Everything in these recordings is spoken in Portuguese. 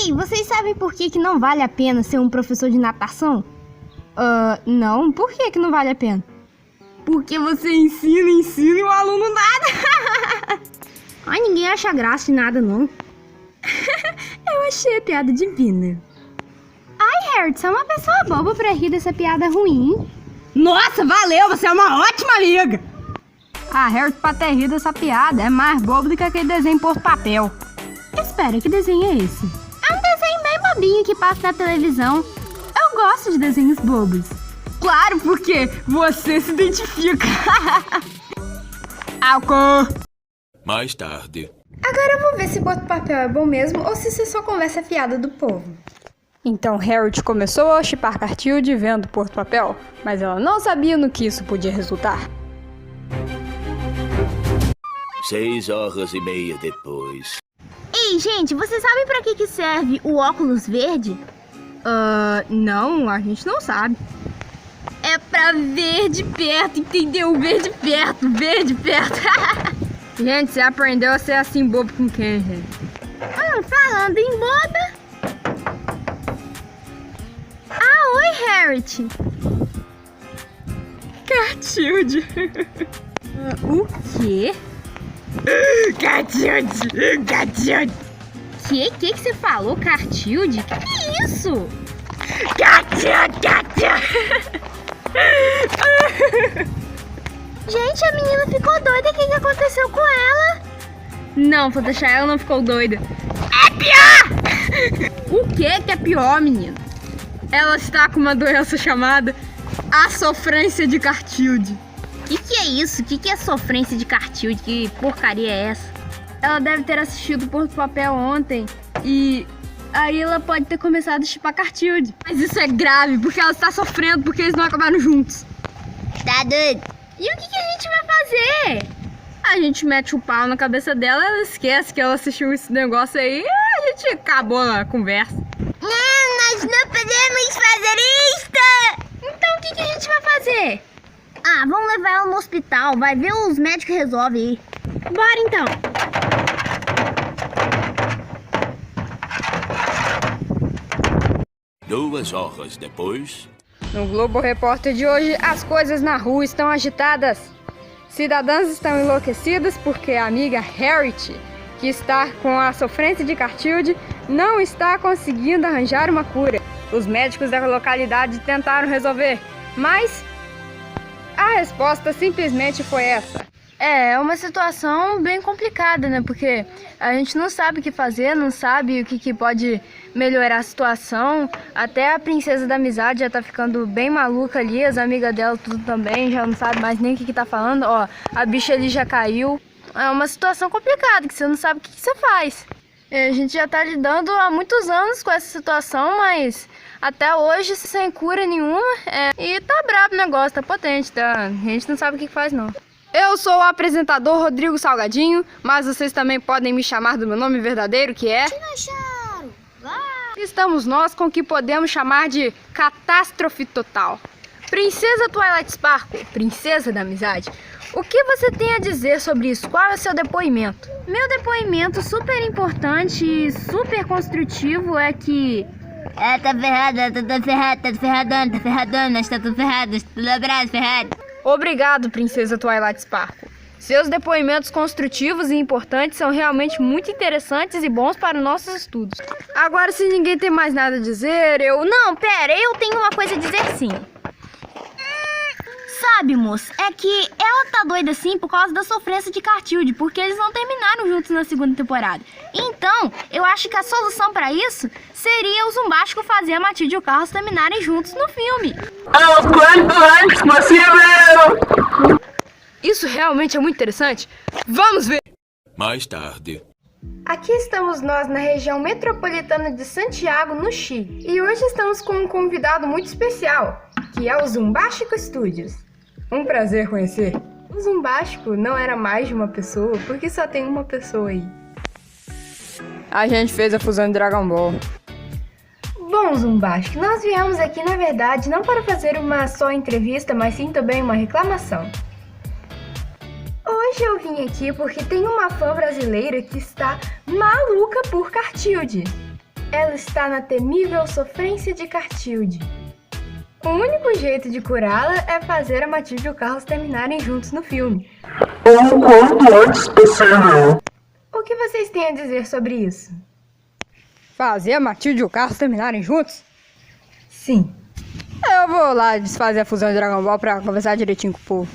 Ei, vocês sabem por que não vale a pena ser um professor de natação? Não, por que não vale a pena? Porque você ensina e o aluno nada. Ai, ninguém acha graça de nada, não. Eu achei a piada divina. Ai, Harry, você é uma pessoa boba pra rir dessa piada ruim. Nossa, valeu, você é uma ótima amiga. Ah, Harry, pra ter rido dessa piada, é mais bobo do que aquele desenho por papel. Espera, que desenho é esse? É um desenho bem bobinho que passa na televisão. Eu gosto de desenhos bobos. Claro, porque você se identifica. Álcool. Mais tarde. Agora eu vou ver se Porto Papel é bom mesmo ou se isso é só conversa fiada do povo. Então Harold começou a chipar Cartilde vendo Porto Papel, mas ela não sabia no que isso podia resultar. 6h30 depois. Ei, gente, vocês sabem pra que serve o óculos verde? Não, a gente não sabe. É pra ver de perto, entendeu? Ver de perto, ver de perto. Gente, você aprendeu a ser assim bobo com quem, gente? Falando em boba. Ah, oi, Harriet. Cartilde. O quê? Cartilde. Que você falou, Cartilde? Que é isso? Cartilde. Gente, a menina ficou doida. O que aconteceu com ela? Não, vou deixar ela, não ficou doida. É pior! O que é pior, menina? Ela está com uma doença chamada a sofrência de Cartilde. Que é isso? Que é sofrência de Cartilde? Que porcaria é essa? Ela deve ter assistido Porto Papel ontem e aí ela pode ter começado a chipar Cartilde. Mas isso é grave, porque ela está sofrendo porque eles não acabaram juntos. Tá doido? E o que a gente vai fazer? A gente mete o pau na cabeça dela, ela esquece que ela assistiu esse negócio aí e a gente acabou a conversa. Nós não podemos fazer isso! Então o que a gente vai fazer? Ah, vamos levar ela no hospital, vai ver os médicos resolvem aí. Bora então. Duas horas depois. No Globo Repórter de hoje, as coisas na rua estão agitadas. Cidadãs estão enlouquecidas porque a amiga Harriet, que está com a sofrência de Cartilde, não está conseguindo arranjar uma cura. Os médicos da localidade tentaram resolver, mas a resposta simplesmente foi essa. É uma situação bem complicada, né? Porque a gente não sabe o que fazer, não sabe o que pode melhorar a situação. Até a princesa da amizade já tá ficando bem maluca ali, as amigas dela tudo também, já não sabe mais nem o que tá falando. Ó, a bicha ali já caiu. É uma situação complicada, que você não sabe o que você faz. A gente já tá lidando há muitos anos com essa situação, mas até hoje sem cura nenhuma. E tá brabo o negócio, tá potente, tá? A gente não sabe o que faz, não. Eu sou o apresentador Rodrigo Salgadinho, mas vocês também podem me chamar do meu nome verdadeiro, que é... Estamos nós com o que podemos chamar de catástrofe total. Princesa Twilight Sparkle, princesa da amizade, o que você tem a dizer sobre isso? Qual é o seu depoimento? Meu depoimento super importante e super construtivo é que... tá ferrado, nós tá tudo ferrado, tudo abraço, ferrado. Obrigado, princesa Twilight Sparkle. Seus depoimentos construtivos e importantes são realmente muito interessantes e bons para os nossos estudos. Agora, se ninguém tem mais nada a dizer, Não, pera, eu tenho uma coisa a dizer sim. Sabe, moço, é que ela tá doida assim por causa da sofrência de Cartilde, porque eles não terminaram juntos na segunda temporada. Então, eu acho que a solução pra isso seria o Zumbástico fazer a Matilde e o Carlos terminarem juntos no filme. O quanto antes possível! Isso realmente é muito interessante. Vamos ver! Mais tarde. Aqui estamos nós na região metropolitana de Santiago, no Chile. E hoje estamos com um convidado muito especial, que é o Zumbástico Studios. Um prazer conhecer. O Zumbástico não era mais de uma pessoa, porque só tem uma pessoa aí. A gente fez a fusão de Dragon Ball. Bom, Zumbástico, nós viemos aqui, na verdade, não para fazer uma só entrevista, mas sim também uma reclamação. Hoje eu vim aqui porque tem uma fã brasileira que está maluca por Cartilde. Ela está na temível sofrência de Cartilde. O único jeito de curá-la é fazer a Matilde e o Carlos terminarem juntos no filme. O quanto antes possível. O que vocês têm a dizer sobre isso? Fazer a Matilde e o Carlos terminarem juntos? Sim. Eu vou lá desfazer a fusão de Dragon Ball pra conversar direitinho com o povo.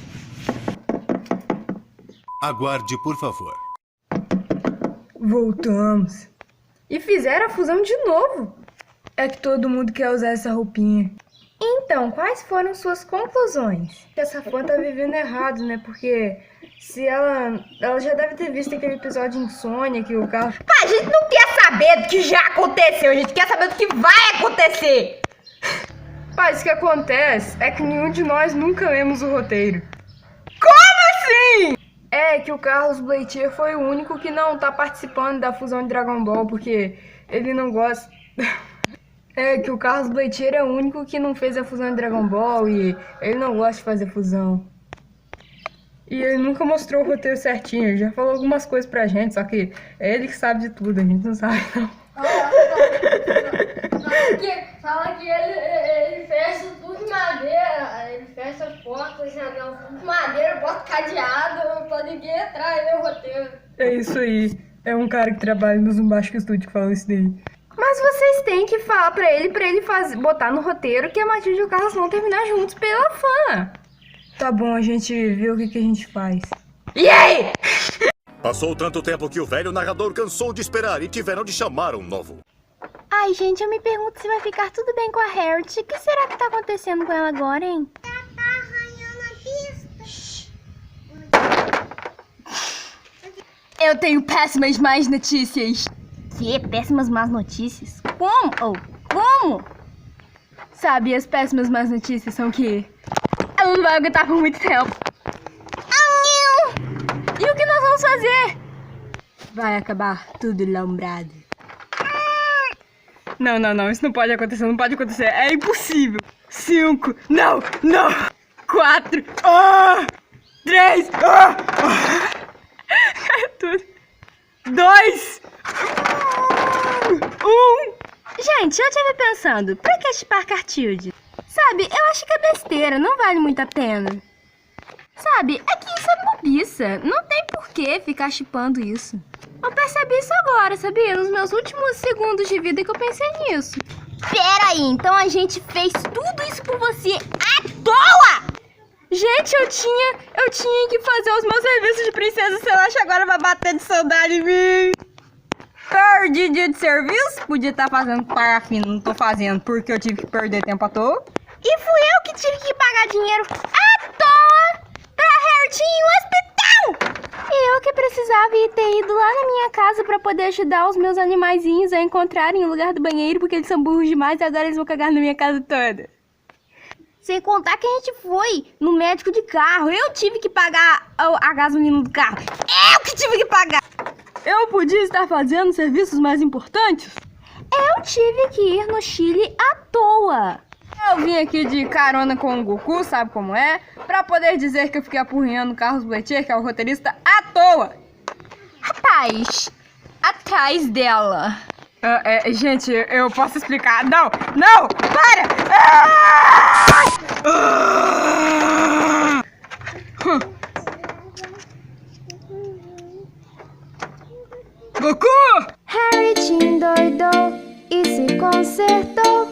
Aguarde, por favor. Voltamos. E fizeram a fusão de novo. É que todo mundo quer usar essa roupinha. Então, quais foram suas conclusões? Essa fã tá vivendo errado, né? Porque se ela já deve ter visto aquele episódio de Insônia que o Carlos... A gente não quer saber do que já aconteceu, a gente quer saber do que vai acontecer. Mas o que acontece é que nenhum de nós nunca lemos o roteiro. Como assim? É que o Carlos Bleitier foi o único que não tá participando da fusão de Dragon Ball, porque ele não gosta... É que o Carlos Bleitier é o único que não fez a fusão de Dragon Ball e ele não gosta de fazer fusão. E ele nunca mostrou o roteiro certinho, ele já falou algumas coisas pra gente, só que é ele que sabe de tudo, a gente não sabe não. Fala que ele fecha tudo de madeira, ele fecha portas, janela, tudo de madeira, bota cadeado pra ninguém entrar e ler o roteiro. É isso aí, é um cara que trabalha no Zumbastic Studio que falou isso daí. Mas vocês têm que falar pra ele botar no roteiro que a Matilde e o Carlos vão terminar juntos pela fã. Tá bom, a gente vê o que a gente faz. E aí? Passou tanto tempo que o velho narrador cansou de esperar e tiveram de chamar um novo. Ai, gente, eu me pergunto se vai ficar tudo bem com a Harriet. O que será que tá acontecendo com ela agora, hein? Tá arranhando a pista. Eu tenho péssimas más notícias. Que? Péssimas más notícias? Como? Como? Sabe, as péssimas más notícias são que ela não vai aguentar por muito tempo. E o que nós vamos fazer? Vai acabar tudo lombrado. Não, isso não pode acontecer, é impossível. 5, não, 4, 3, tudo. 2, 1. Gente, eu tive pensando, pra que chipar Cartilde? Sabe, eu acho que é besteira, não vale muito a pena. Sabe, é que isso é bobiça, não tem por que ficar chipando isso. Eu percebi isso agora, sabia? Nos meus últimos segundos de vida que eu pensei nisso. Peraí, então a gente fez tudo isso por você à toa? Gente, eu tinha que fazer os meus serviços de princesa Celeste, agora vai bater de saudade em mim. Perdi dia de serviço, podia estar fazendo parafina, não tô fazendo porque eu tive que perder tempo à toa. E fui eu que tive que pagar dinheiro à toa pra Harriet em um hospital. E eu que precisava ir ter ido lá na minha casa pra poder ajudar os meus animaizinhos a encontrarem o lugar do banheiro, porque eles são burros demais e agora eles vão cagar na minha casa toda. Sem contar que a gente foi no médico de carro. Eu tive que pagar a gasolina do carro. Eu que tive que pagar. Eu podia estar fazendo serviços mais importantes? Eu tive que ir no Chile à toa. Eu vim aqui de carona com o Goku, sabe como é? Pra poder dizer que eu fiquei apurrinhando o Carlos Bleitier, que é o roteirista, à toa. Rapaz, atrás dela. Gente, eu posso explicar. Não, para! Goku! Harriet endoidou e se consertou.